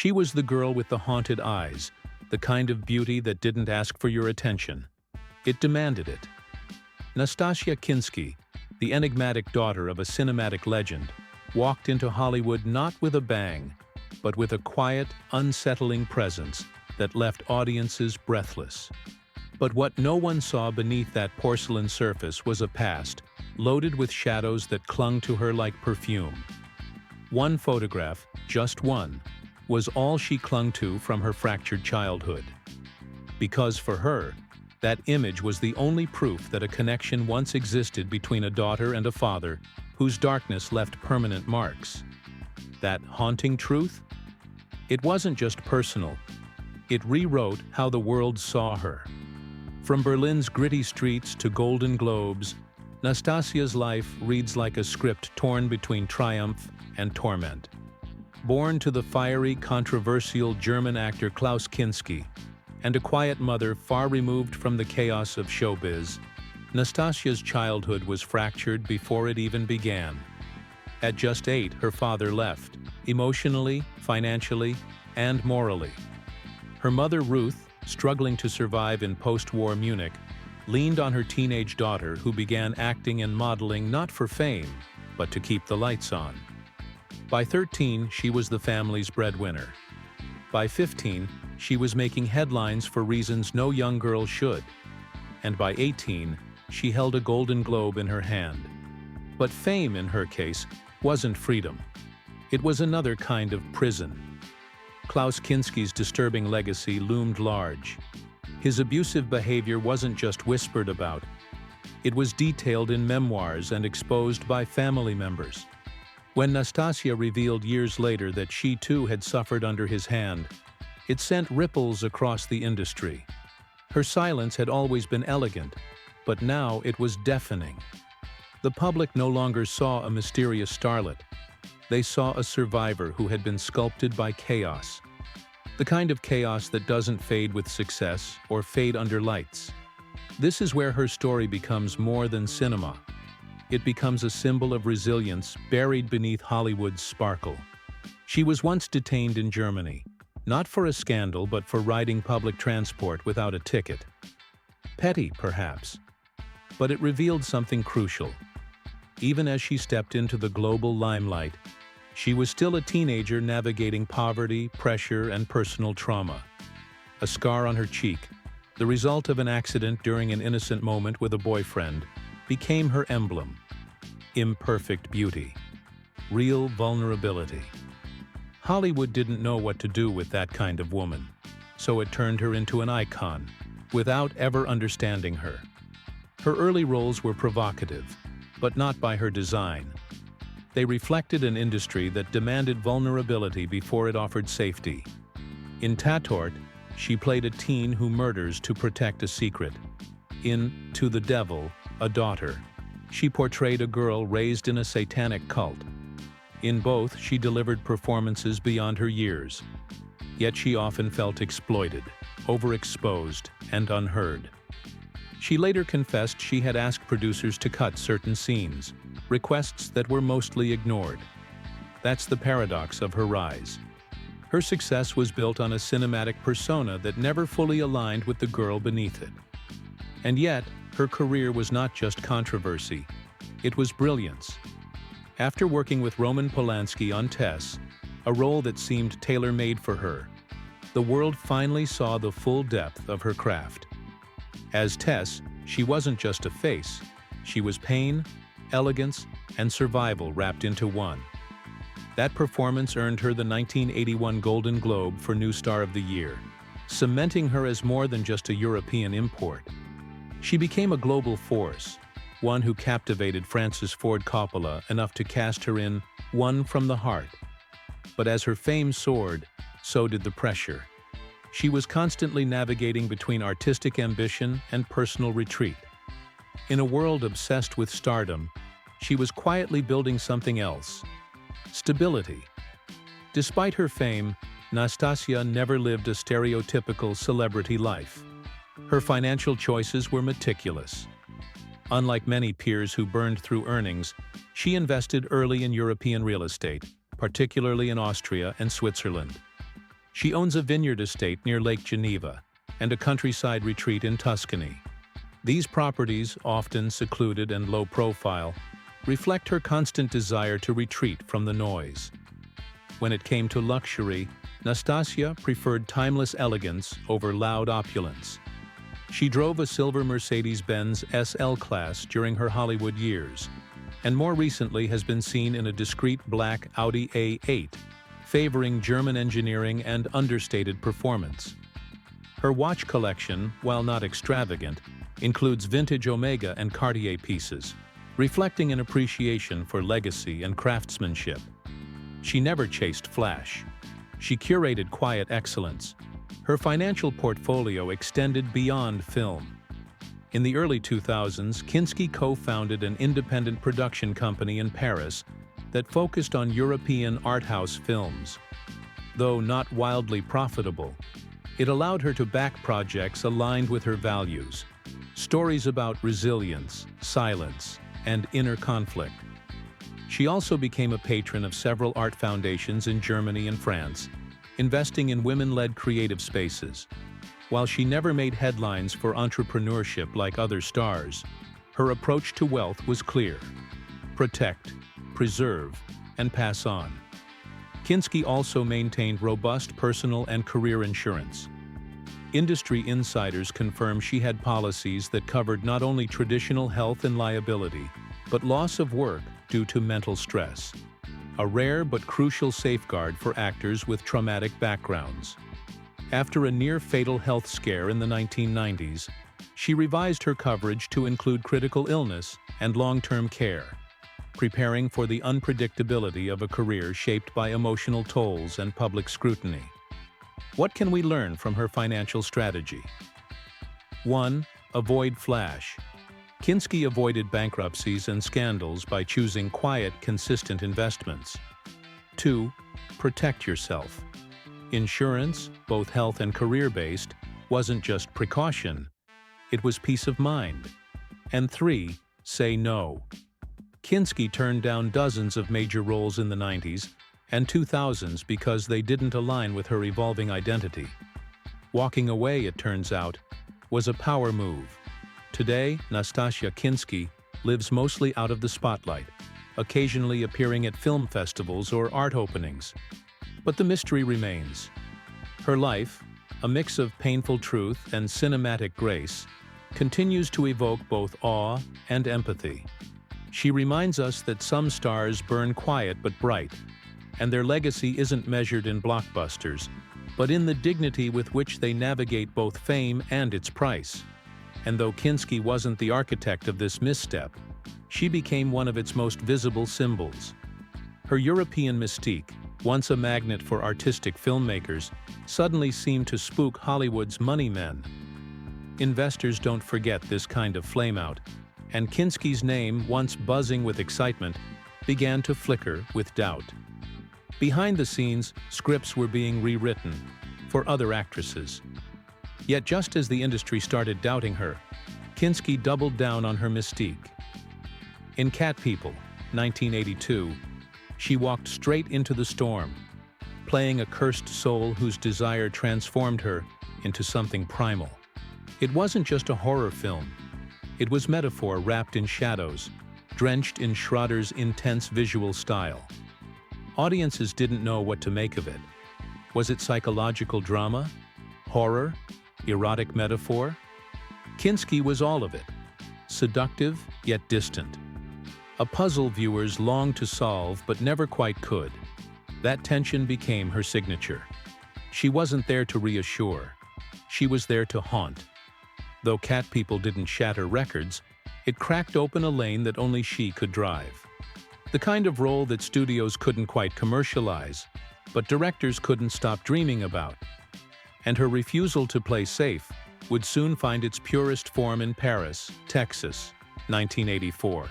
She was the girl with the haunted eyes, the kind of beauty that didn't ask for your attention. It demanded it. Nastassja Kinski, the enigmatic daughter of a cinematic legend, walked into Hollywood not with a bang, but with a quiet, unsettling presence that left audiences breathless. But what no one saw beneath that porcelain surface was a past, loaded with shadows that clung to her like perfume. One photograph, just one, was all she clung to from her fractured childhood. Because for her, that image was the only proof that a connection once existed between a daughter and a father whose darkness left permanent marks. That haunting truth? It wasn't just personal. It rewrote how the world saw her. From Berlin's gritty streets to Golden Globes, Nastassja's life reads like a script torn between triumph and torment. Born to the fiery, controversial German actor Klaus Kinski, and a quiet mother far removed from the chaos of showbiz, Nastassja's childhood was fractured before it even began. At just 8, her father left, emotionally, financially, and morally. Her mother, Ruth, struggling to survive in post-war Munich, leaned on her teenage daughter who began acting and modeling not for fame, but to keep the lights on. By 13, she was the family's breadwinner. By 15, she was making headlines for reasons no young girl should. And by 18, she held a Golden Globe in her hand. But fame, in her case, wasn't freedom. It was another kind of prison. Klaus Kinski's disturbing legacy loomed large. His abusive behavior wasn't just whispered about. It was detailed in memoirs and exposed by family members. When Nastassja revealed years later that she too had suffered under his hand, it sent ripples across the industry. Her silence had always been elegant, but now it was deafening. The public no longer saw a mysterious starlet. They saw a survivor who had been sculpted by chaos. The kind of chaos that doesn't fade with success or fade under lights. This is where her story becomes more than cinema. It becomes a symbol of resilience buried beneath Hollywood's sparkle. She was once detained in Germany, not for a scandal but for riding public transport without a ticket. Petty, perhaps, but it revealed something crucial. Even as she stepped into the global limelight, she was still a teenager navigating poverty, pressure, and personal trauma. A scar on her cheek, the result of an accident during an innocent moment with a boyfriend, became her emblem. Imperfect beauty. Real vulnerability. Hollywood didn't know what to do with that kind of woman, so it turned her into an icon, without ever understanding her. Her early roles were provocative, but not by her design. They reflected an industry that demanded vulnerability before it offered safety. In Tatort, she played a teen who murders to protect a secret. In To the Devil, a Daughter, she portrayed a girl raised in a satanic cult. In both, she delivered performances beyond her years. Yet she often felt exploited, overexposed, and unheard. She later confessed she had asked producers to cut certain scenes, requests that were mostly ignored. That's the paradox of her rise. Her success was built on a cinematic persona that never fully aligned with the girl beneath it. And yet, her career was not just controversy, it was brilliance. After working with Roman Polanski on Tess, a role that seemed tailor-made for her, the world finally saw the full depth of her craft. As Tess, she wasn't just a face, she was pain, elegance, and survival wrapped into one. That performance earned her the 1981 Golden Globe for New Star of the Year, cementing her as more than just a European import. She became a global force, one who captivated Francis Ford Coppola enough to cast her in One from the Heart. But as her fame soared, so did the pressure. She was constantly navigating between artistic ambition and personal retreat. In a world obsessed with stardom, she was quietly building something else: stability. Despite her fame, Nastassja never lived a stereotypical celebrity life. Her financial choices were meticulous. Unlike many peers who burned through earnings, she invested early in European real estate, particularly in Austria and Switzerland. She owns a vineyard estate near Lake Geneva and a countryside retreat in Tuscany. These properties, often secluded and low profile, reflect her constant desire to retreat from the noise. When it came to luxury, Nastassja preferred timeless elegance over loud opulence. She drove a silver Mercedes-Benz SL class during her Hollywood years, and more recently has been seen in a discreet black Audi A8, favoring German engineering and understated performance. Her watch collection, while not extravagant, includes vintage Omega and Cartier pieces, reflecting an appreciation for legacy and craftsmanship. She never chased flash. She curated quiet excellence. Her financial portfolio extended beyond film. In the early 2000s, Kinski co-founded an independent production company in Paris that focused on European art house films. Though not wildly profitable, it allowed her to back projects aligned with her values, stories about resilience, silence, and inner conflict. She also became a patron of several art foundations in Germany and France, investing in women-led creative spaces. While she never made headlines for entrepreneurship like other stars, her approach to wealth was clear: protect, preserve, and pass on. Kinski also maintained robust personal and career insurance. Industry insiders confirm she had policies that covered not only traditional health and liability, but loss of work due to mental stress, a rare but crucial safeguard for actors with traumatic backgrounds. After a near-fatal health scare in the 1990s, she revised her coverage to include critical illness and long-term care, preparing for the unpredictability of a career shaped by emotional tolls and public scrutiny. What can we learn from her financial strategy? 1. Avoid flash. Kinski avoided bankruptcies and scandals by choosing quiet, consistent investments. 2. Protect yourself. Insurance, both health and career-based, wasn't just precaution, it was peace of mind. And 3. Say no. Kinski turned down dozens of major roles in the 90s and 2000s because they didn't align with her evolving identity. Walking away, it turns out, was a power move. Today, Nastassja Kinski lives mostly out of the spotlight, occasionally appearing at film festivals or art openings. But the mystery remains. Her life, a mix of painful truth and cinematic grace, continues to evoke both awe and empathy. She reminds us that some stars burn quiet but bright, and their legacy isn't measured in blockbusters, but in the dignity with which they navigate both fame and its price. And though Kinski wasn't the architect of this misstep, she became one of its most visible symbols. Her European mystique, once a magnet for artistic filmmakers, suddenly seemed to spook Hollywood's money men. Investors don't forget this kind of flameout, and Kinski's name, once buzzing with excitement, began to flicker with doubt. Behind the scenes, scripts were being rewritten for other actresses. Yet just as the industry started doubting her, Kinski doubled down on her mystique. In Cat People, 1982, she walked straight into the storm, playing a cursed soul whose desire transformed her into something primal. It wasn't just a horror film. It was metaphor wrapped in shadows, drenched in Schrader's intense visual style. Audiences didn't know what to make of it. Was it psychological drama? Horror? Erotic metaphor? Kinski was all of it, seductive yet distant. A puzzle viewers longed to solve but never quite could. That tension became her signature. She wasn't there to reassure. She was there to haunt. Though Cat People didn't shatter records, it cracked open a lane that only she could drive. The kind of role that studios couldn't quite commercialize, but directors couldn't stop dreaming about. And her refusal to play safe would soon find its purest form in Paris, Texas, 1984.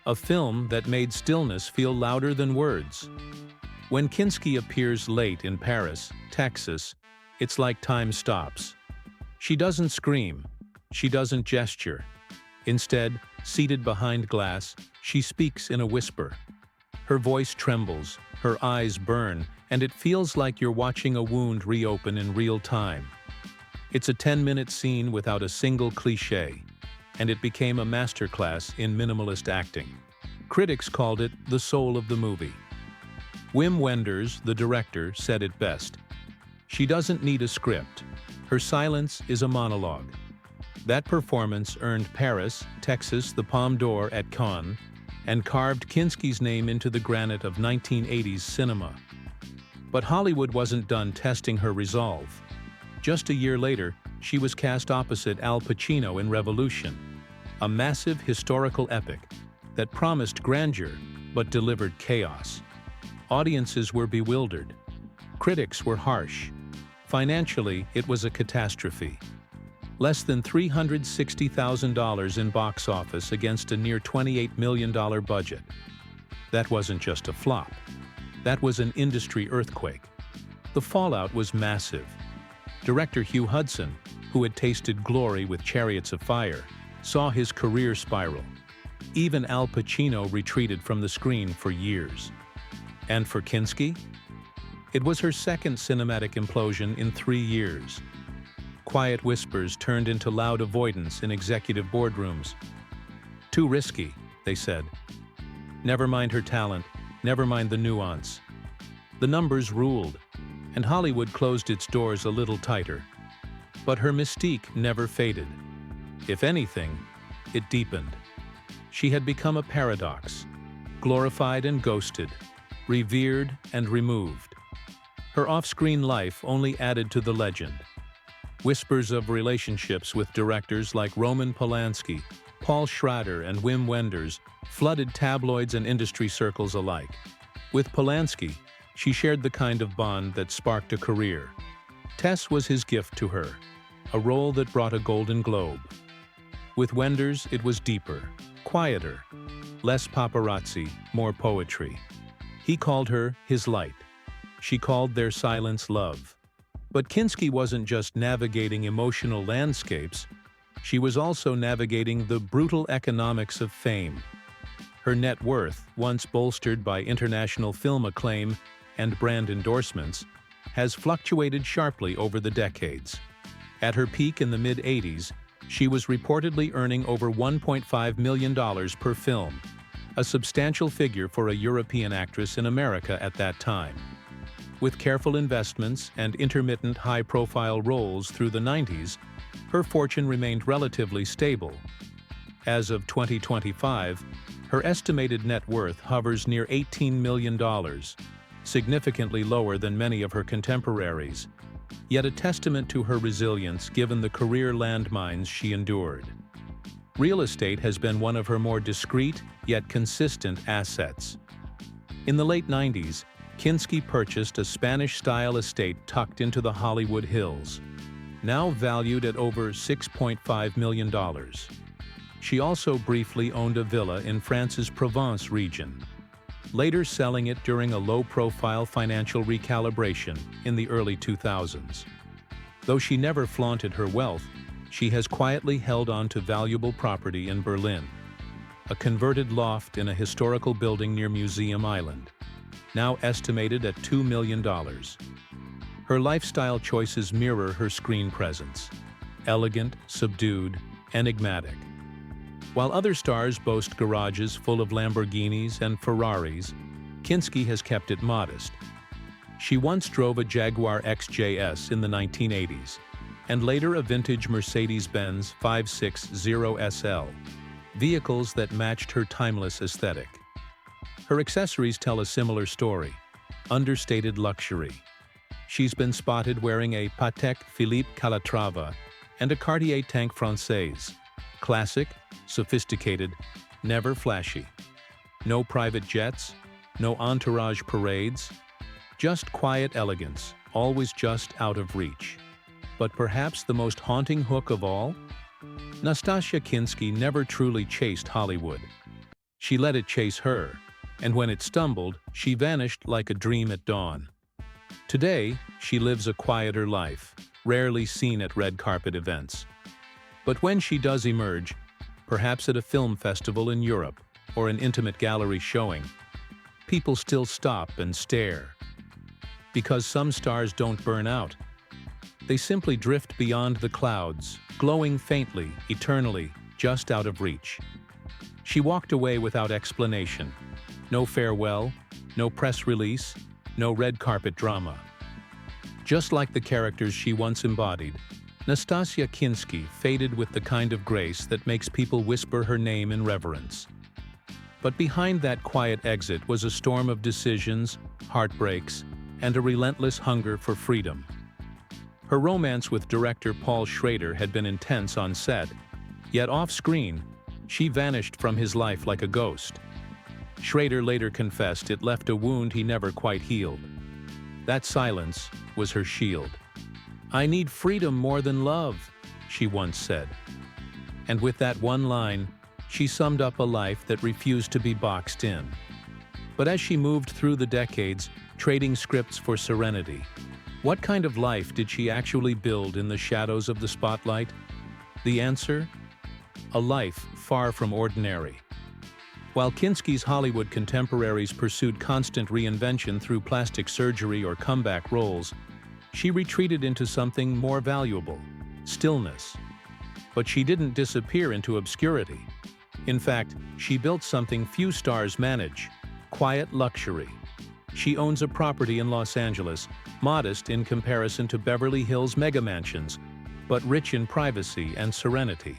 A film that made stillness feel louder than words. When Kinski appears late in Paris, Texas, it's like time stops. She doesn't scream. She doesn't gesture. Instead, seated behind glass, she speaks in a whisper. Her voice trembles, her eyes burn, and it feels like you're watching a wound reopen in real time. It's a 10-minute scene without a single cliché, and it became a masterclass in minimalist acting. Critics called it the soul of the movie. Wim Wenders, the director, said it best. She doesn't need a script. Her silence is a monologue. That performance earned Paris, Texas the Palme d'Or at Cannes, and carved Kinski's name into the granite of 1980s cinema. But Hollywood wasn't done testing her resolve. Just a year later, she was cast opposite Al Pacino in Revolution, a massive historical epic that promised grandeur but delivered chaos. Audiences were bewildered. Critics were harsh. Financially, it was a catastrophe. Less than $360,000 in box office against a near $28 million budget. That wasn't just a flop. That was an industry earthquake. The fallout was massive. Director Hugh Hudson, who had tasted glory with Chariots of Fire, saw his career spiral. Even Al Pacino retreated from the screen for years. And for Kinski? It was her second cinematic implosion in 3 years. Quiet whispers turned into loud avoidance in executive boardrooms. Too risky, they said. Never mind her talent, never mind the nuance. The numbers ruled, and Hollywood closed its doors a little tighter. But her mystique never faded. If anything, it deepened. She had become a paradox, glorified and ghosted, revered and removed. Her off-screen life only added to the legend. Whispers of relationships with directors like Roman Polanski, Paul Schrader, and Wim Wenders flooded tabloids and industry circles alike. With Polanski, she shared the kind of bond that sparked a career. Tess was his gift to her, a role that brought a Golden Globe. With Wenders, it was deeper, quieter, less paparazzi, more poetry. He called her his light. She called their silence love. But Kinski wasn't just navigating emotional landscapes, she was also navigating the brutal economics of fame. Her net worth, once bolstered by international film acclaim and brand endorsements, has fluctuated sharply over the decades. At her peak in the mid-80s, she was reportedly earning over $1.5 million per film, a substantial figure for a European actress in America at that time. With careful investments and intermittent high-profile roles through the 90s, her fortune remained relatively stable. As of 2025, her estimated net worth hovers near $18 million, significantly lower than many of her contemporaries, yet a testament to her resilience given the career landmines she endured. Real estate has been one of her more discreet yet consistent assets. In the late 90s, Kinski purchased a Spanish-style estate tucked into the Hollywood Hills, now valued at over $6.5 million. She also briefly owned a villa in France's Provence region, later selling it during a low-profile financial recalibration in the early 2000s. Though she never flaunted her wealth, she has quietly held on to valuable property in Berlin, a converted loft in a historical building near Museum Island, now estimated at $2 million. Her lifestyle choices mirror her screen presence, elegant, subdued, enigmatic. While other stars boast garages full of Lamborghinis and Ferraris, Kinski has kept it modest. She once drove a Jaguar XJS in the 1980s, and later a vintage Mercedes-Benz 560 SL, vehicles that matched her timeless aesthetic. Her accessories tell a similar story, understated luxury. She's been spotted wearing a Patek Philippe Calatrava and a Cartier Tank Française. Classic, sophisticated, never flashy. No private jets, no entourage parades, just quiet elegance, always just out of reach. But perhaps the most haunting hook of all? Nastassja Kinski never truly chased Hollywood. She let it chase her, and when it stumbled, she vanished like a dream at dawn. Today, she lives a quieter life, rarely seen at red carpet events. But when she does emerge, perhaps at a film festival in Europe or an intimate gallery showing, people still stop and stare. Because some stars don't burn out. They simply drift beyond the clouds, glowing faintly, eternally, just out of reach. She walked away without explanation. No farewell, no press release, no red carpet drama. Just like the characters she once embodied, Nastassja Kinski faded with the kind of grace that makes people whisper her name in reverence. But behind that quiet exit was a storm of decisions, heartbreaks, and a relentless hunger for freedom. Her romance with director Paul Schrader had been intense on set, yet off-screen, she vanished from his life like a ghost. Schrader later confessed it left a wound he never quite healed. That silence was her shield. "I need freedom more than love," she once said. And with that one line, she summed up a life that refused to be boxed in. But as she moved through the decades, trading scripts for serenity, what kind of life did she actually build in the shadows of the spotlight? The answer? A life far from ordinary. While Kinski's Hollywood contemporaries pursued constant reinvention through plastic surgery or comeback roles, she retreated into something more valuable: stillness. But she didn't disappear into obscurity. In fact, she built something few stars manage: quiet luxury. She owns a property in Los Angeles, modest in comparison to Beverly Hills megamansions, but rich in privacy and serenity.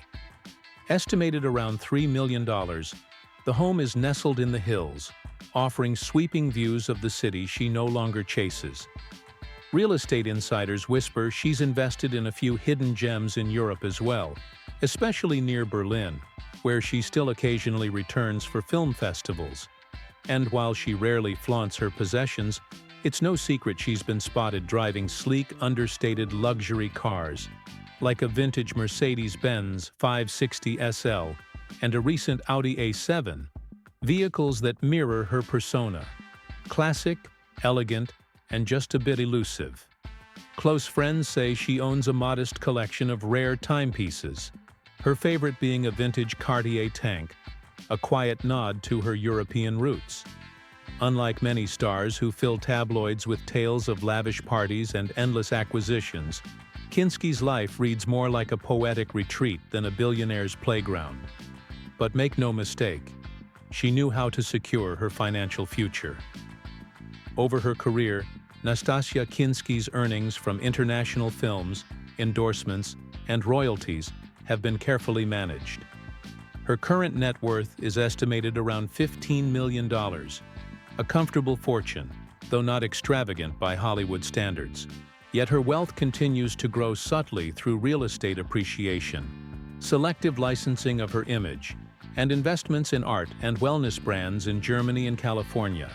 Estimated around $3 million, the home is nestled in the hills, offering sweeping views of the city she no longer chases. Real estate insiders whisper she's invested in a few hidden gems in Europe as well, especially near Berlin, where she still occasionally returns for film festivals. And while she rarely flaunts her possessions, it's no secret she's been spotted driving sleek, understated luxury cars, like a vintage Mercedes-Benz 560 SL and a recent Audi A7, vehicles that mirror her persona: classic, elegant, and just a bit elusive. Close friends say she owns a modest collection of rare timepieces, her favorite being a vintage Cartier tank, a quiet nod to her European roots. Unlike many stars who fill tabloids with tales of lavish parties and endless acquisitions, Kinski's life reads more like a poetic retreat than a billionaire's playground. But make no mistake, she knew how to secure her financial future. Over her career, Nastassja Kinski's earnings from international films, endorsements, and royalties have been carefully managed. Her current net worth is estimated around $15 million, a comfortable fortune, though not extravagant by Hollywood standards. Yet her wealth continues to grow subtly through real estate appreciation, selective licensing of her image, and investments in art and wellness brands in Germany and California.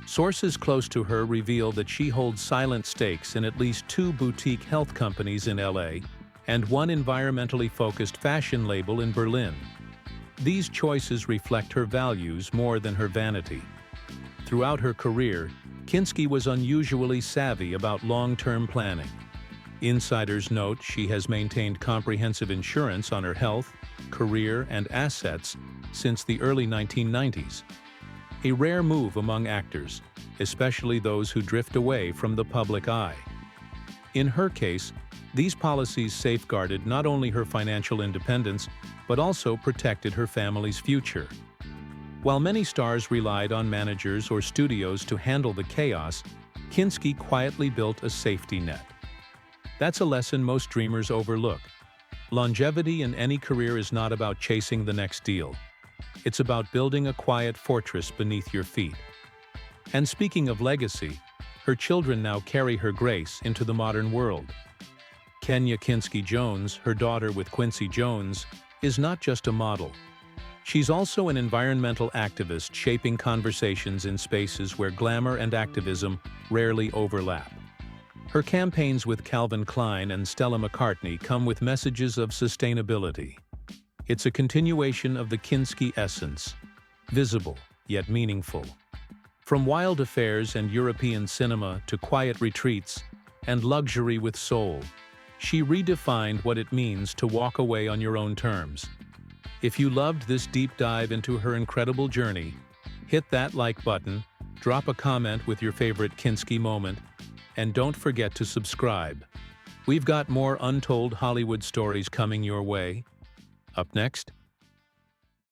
Sources close to her reveal that she holds silent stakes in at least 2 boutique health companies in LA and 1 environmentally focused fashion label in Berlin. These choices reflect her values more than her vanity. Throughout her career, Kinski was unusually savvy about long-term planning. Insiders note she has maintained comprehensive insurance on her health, career, and assets since the early 1990s. A rare move among actors, especially those who drift away from the public eye. In her case, these policies safeguarded not only her financial independence, but also protected her family's future. While many stars relied on managers or studios to handle the chaos, Kinski quietly built a safety net. That's a lesson most dreamers overlook. Longevity in any career is not about chasing the next deal. It's about building a quiet fortress beneath your feet. And speaking of legacy, her children now carry her grace into the modern world. Kenya Kinski Jones, her daughter with Quincy Jones, is not just a model. She's also an environmental activist shaping conversations in spaces where glamour and activism rarely overlap. Her campaigns with Calvin Klein and Stella McCartney come with messages of sustainability. It's a continuation of the Kinski essence, visible yet meaningful. From wild affairs and European cinema to quiet retreats and luxury with soul, she redefined what it means to walk away on your own terms. If you loved this deep dive into her incredible journey, Hit that like button, drop a comment with your favorite Kinski moment, and don't forget to subscribe. We've got more untold Hollywood stories coming your way. Up next,